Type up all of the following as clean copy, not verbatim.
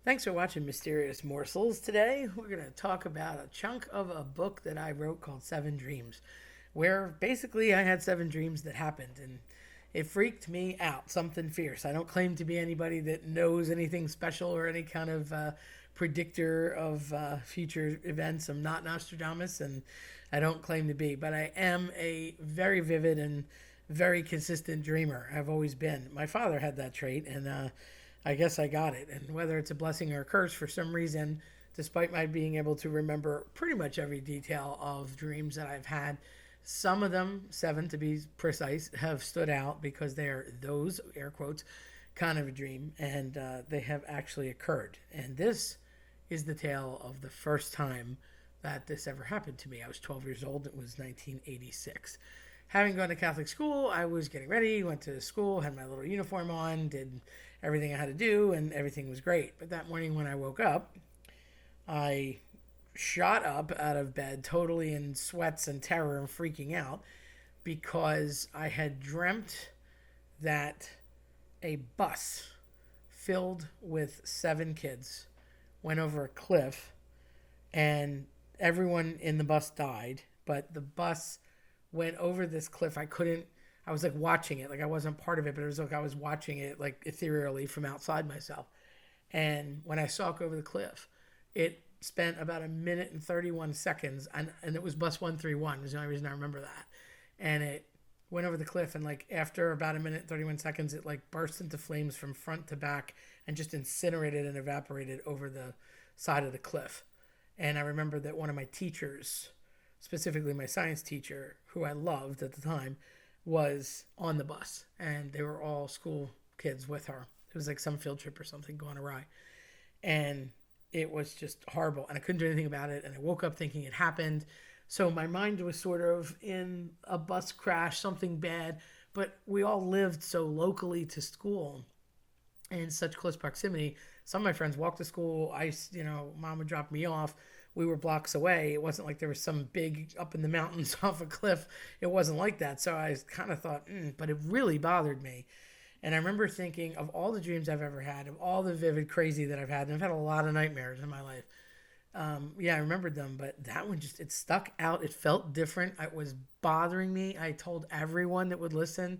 Thanks for watching Mysterious Morsels. Today, we're going to talk about a chunk of a book that I wrote called Seven Dreams, where basically I had seven dreams that happened, and it freaked me out, something fierce. I don't claim to be anybody that knows anything special or any kind of predictor of future events. I'm not Nostradamus, and I don't claim to be, but I am a very vivid and very consistent dreamer. I've always been. My father had that trait, and I guess I got it. And whether it's a blessing or a curse, for some reason, despite my being able to remember pretty much every detail of dreams that I've had, some of them, seven to be precise, have stood out because they're those, air quotes, kind of a dream, and they have actually occurred. And this is the tale of the first time that this ever happened to me. I was 12 years old. It was 1986. Having gone to Catholic school, I was getting ready, went to school, had my little uniform on, did everything I had to do, and everything was great. But that morning when I woke up, I shot up out of bed, totally in sweats and terror and freaking out, because I had dreamt that a bus filled with seven kids went over a cliff, and everyone in the bus died, but the bus went over this cliff. I was like watching it, like I wasn't part of it, but it was like I was watching it like ethereally from outside myself. And when I saw it go over the cliff, it spent about a minute and 31 seconds, and it was bus 131 is the only reason I remember that. And it went over the cliff, and like after about a minute and 31 seconds, it like burst into flames from front to back and just incinerated and evaporated over the side of the cliff. And I remember that one of my teachers, specifically my science teacher, who I loved at the time, was on the bus, and they were all school kids with her. It was like some field trip or something gone awry, and it was just horrible, and I couldn't do anything about it. And I woke up thinking it happened, so my mind was sort of in a bus crash, something bad. But we all lived so locally to school in such close proximity. Some of my friends walked to school. Mom would drop me off. We were blocks away. It wasn't like there was some big up in the mountains off a cliff. It wasn't like that. So I kind of thought, but it really bothered me. And I remember thinking of all the dreams I've ever had, of all the vivid crazy that I've had. And I've had a lot of nightmares in my life. I remembered them, but that one it stuck out. It felt different. It was bothering me. I told everyone that would listen.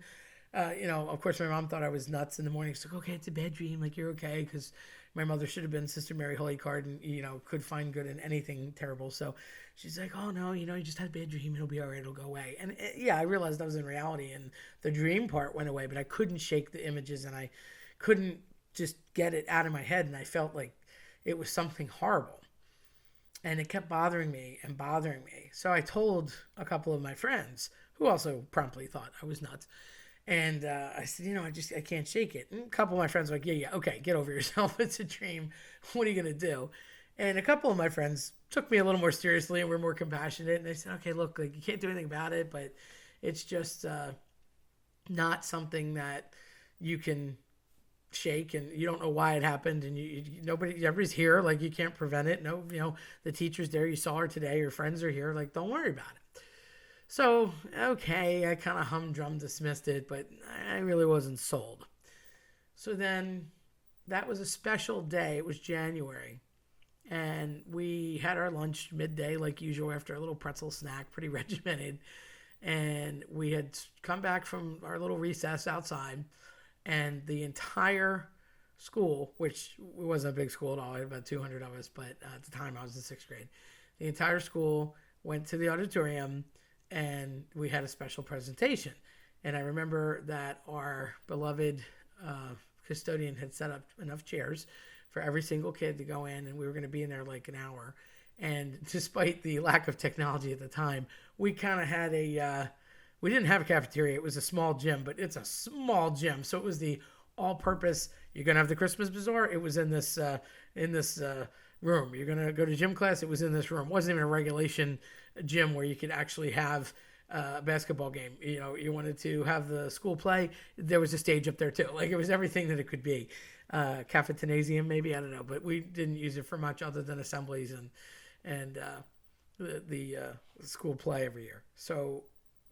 Of course, my mom thought I was nuts in the morning. She's like, okay, it's a bad dream. Like, you're okay. Because my mother should have been Sister Mary Holy Card and, could find good in anything terrible. So she's like, oh, no, you just had a bad dream. It'll be all right. It'll go away. And I realized that was in reality. And the dream part went away, but I couldn't shake the images, and I couldn't just get it out of my head. And I felt like it was something horrible. And it kept bothering me and bothering me. So I told a couple of my friends, who also promptly thought I was nuts. And I said, I can't shake it. And a couple of my friends were like, yeah, okay, get over yourself. It's a dream. What are you going to do? And a couple of my friends took me a little more seriously and were more compassionate. And they said, okay, look, like, you can't do anything about it, but it's just not something that you can shake, and you don't know why it happened, and everybody's here, like, you can't prevent it. No, the teacher's there, you saw her today, your friends are here, like, don't worry about it. So, okay, I kind of humdrum dismissed it, but I really wasn't sold. So then that was a special day. It was January, and we had our lunch midday like usual after a little pretzel snack, pretty regimented. And we had come back from our little recess outside, and the entire school, which wasn't a big school at all, about 200 of us, but at the time I was in sixth grade, the entire school went to the auditorium, and we had a special presentation. And I remember that our beloved custodian had set up enough chairs for every single kid to go in, and we were going to be in there like an hour. And despite the lack of technology at the time, we kind of had we didn't have a cafeteria. It was a small gym, but it's a small gym. So it was the all-purpose, you're going to have the Christmas bazaar. It was in this room. You're going to go to gym class. It was in this room. It wasn't even a regulation gym where you could actually have a basketball game. You wanted to have the school play. There was a stage up there too. Like, it was everything that it could be. Cafetinasium, maybe, I don't know, but we didn't use it for much other than assemblies and the school play every year. So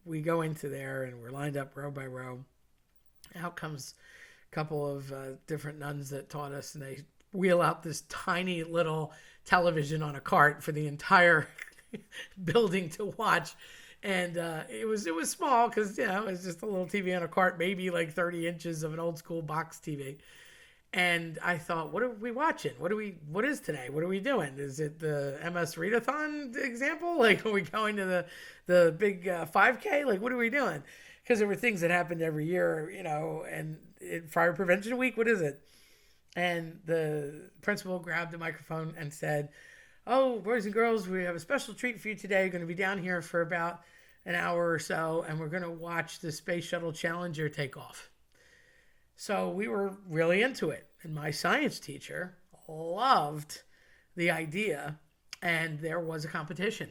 we go into there, and we're lined up row by row. Out comes a couple of different nuns that taught us, and they wheel out this tiny little television on a cart for the entire building to watch. And it was small because, you know, it was just a little TV on a cart, maybe like 30 inches of an old school box TV. And I thought, what are we watching? What is today? What are we doing? Is it the MS Readathon example? Like, are we going to the big 5K? Like, what are we doing? Because there were things that happened every year, you know, and Fire Prevention Week, what is it? And the principal grabbed the microphone and said, "Oh, boys and girls, we have a special treat for you today. We're going to be down here for about an hour or so, and we're going to watch the Space Shuttle Challenger take off." So we were really into it. And my science teacher loved the idea. And there was a competition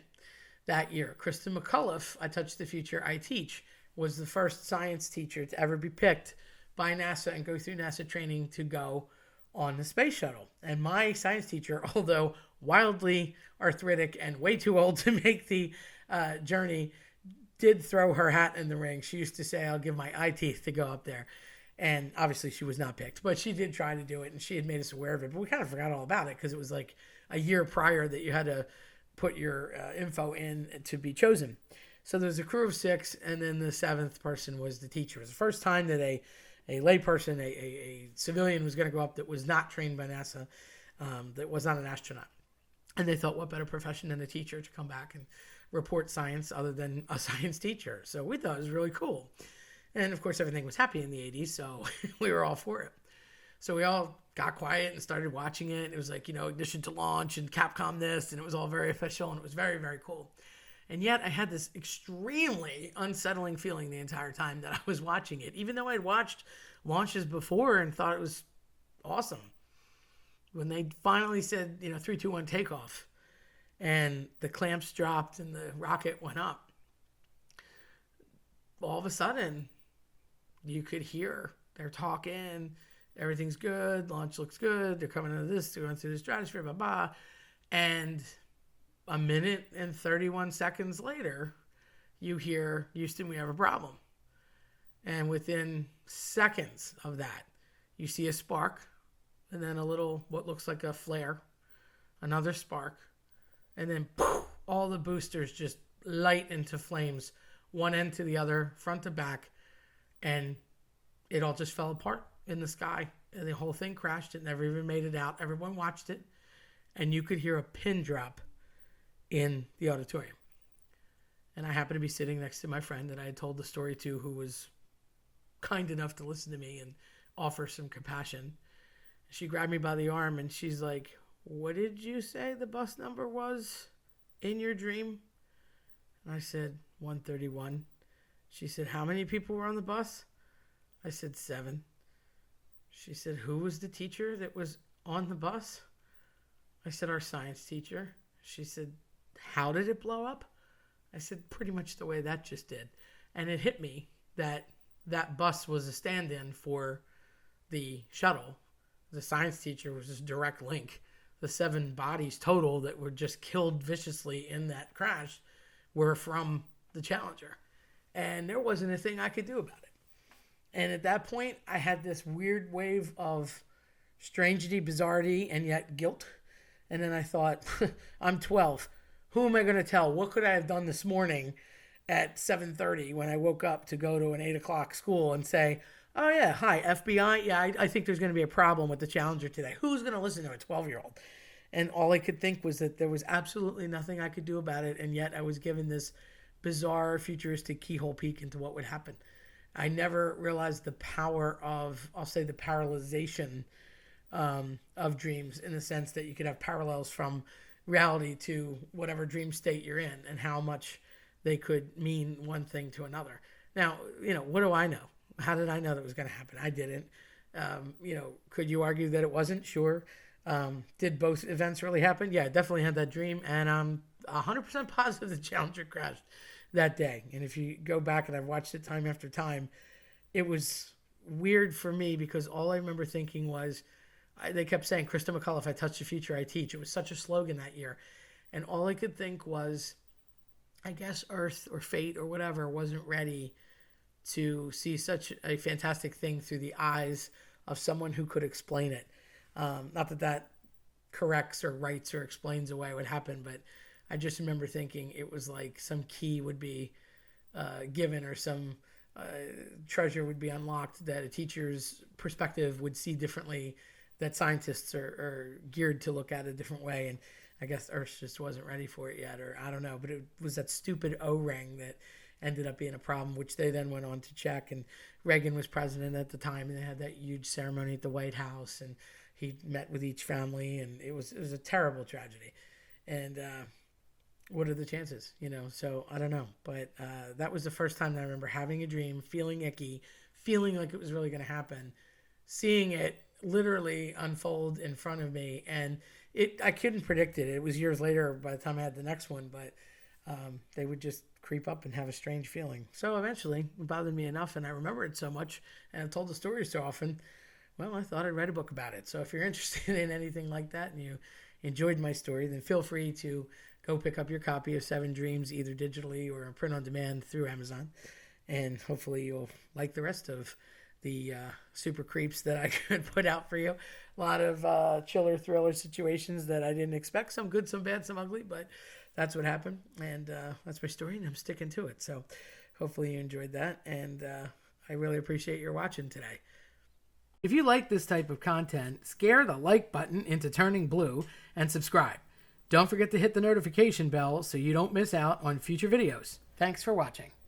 that year. Kristen McCullough, I Touch the Future, I Teach, was the first science teacher to ever be picked by NASA and go through NASA training to go on the space shuttle. And my science teacher, although wildly arthritic and way too old to make the journey, did throw her hat in the ring. She used to say, "I'll give my eye teeth to go up there." And obviously she was not picked, but she did try to do it, and she had made us aware of it. But we kind of forgot all about it because it was like a year prior that you had to put your info in to be chosen. So there was a crew of 6, and then the 7th person was the teacher. It was the first time that a layperson, a civilian, was going to go up that was not trained by NASA, that was not an astronaut. And they thought, what better profession than a teacher to come back and report science other than a science teacher? So we thought it was really cool. And of course, everything was happy in the 80s, so we were all for it. So we all got quiet and started watching it. It was like, you know, ignition to launch and Capcom this, and it was all very official, and it was very, very cool. And yet I had this extremely unsettling feeling the entire time that I was watching it, even though I'd watched launches before and thought it was awesome. When they finally said, you know, 3, 2, 1, takeoff, and the clamps dropped and the rocket went up, all of a sudden, you could hear they're talking, everything's good, launch looks good, they're coming into this, they're going through the stratosphere, blah, blah. And a minute and 31 seconds later, you hear, "Houston, we have a problem." And within seconds of that, you see a spark, and then a little, what looks like a flare, another spark, and then poof, all the boosters just light into flames, one end to the other, front to back, and it all just fell apart in the sky. And the whole thing crashed. It never even made it out. Everyone watched it, and you could hear a pin drop in the auditorium. And I happened to be sitting next to my friend that I had told the story to, who was kind enough to listen to me and offer some compassion. She grabbed me by the arm, and she's like, "What did you say the bus number was in your dream?" And I said, 131. She said, "How many people were on the bus?" I said, 7. She said, "Who was the teacher that was on the bus?" I said, "Our science teacher." She said, "How did it blow up?" I said, "Pretty much the way that just did." And it hit me that that bus was a stand-in for the shuttle. The science teacher was this direct link. The 7 bodies total that were just killed viciously in that crash were from the Challenger. And there wasn't a thing I could do about it. And at that point, I had this weird wave of strangety, bizarrety, and yet guilt. And then I thought, I'm 12. Who am I going to tell? What could I have done this morning at 7:30 when I woke up to go to an 8 o'clock school and say, "Oh yeah, hi, FBI. Yeah, I think there's going to be a problem with the Challenger today." Who's going to listen to a 12-year-old? And all I could think was that there was absolutely nothing I could do about it. And yet I was given this bizarre, futuristic keyhole peek into what would happen. I never realized the power of, I'll say, the parallelization of dreams, in the sense that you could have parallels from reality to whatever dream state you're in, and how much they could mean one thing to another. Now, you know, what do I know? How did I know that was going to happen? I didn't. You know, could you argue that it wasn't? Sure. Did both events really happen? Yeah, I definitely had that dream, and I'm 100% positive the Challenger crashed that day. And if you go back, and I've watched it time after time, it was weird for me because all I remember thinking was, they kept saying, "Kristen McCullough, I touch the future, I teach." It was such a slogan that year. And all I could think was, I guess Earth or fate or whatever wasn't ready to see such a fantastic thing through the eyes of someone who could explain it. Not that that corrects or rights or explains away what happened, but I just remember thinking it was like some key would be given or some treasure would be unlocked that a teacher's perspective would see differently, that scientists are geared to look at a different way. And I guess Earth just wasn't ready for it yet, or I don't know. But it was that stupid O-ring that ended up being a problem, which they then went on to check. And Reagan was president at the time, and they had that huge ceremony at the White House, and he met with each family, and it was a terrible tragedy. And what are the chances, So I don't know, but that was the first time that I remember having a dream, feeling icky, feeling like it was really going to happen, seeing it literally unfold in front of me, and I couldn't predict it. It was years later by the time I had the next one, but they would just creep up and have a strange feeling. So eventually, it bothered me enough, and I remember it so much, and I've told the story so often. Well, I thought I'd write a book about it. So if you're interested in anything like that and you enjoyed my story, then feel free to go pick up your copy of Seven Dreams, either digitally or print on demand through Amazon. And hopefully you'll like the rest of the super creeps that I could put out for you. A lot of chiller thriller situations that I didn't expect. Some good, some bad, some ugly, but that's what happened. And that's my story, and I'm sticking to it. So hopefully you enjoyed that. And I really appreciate your watching today. If you like this type of content, scare the like button into turning blue and subscribe. Don't forget to hit the notification bell so you don't miss out on future videos. Thanks for watching.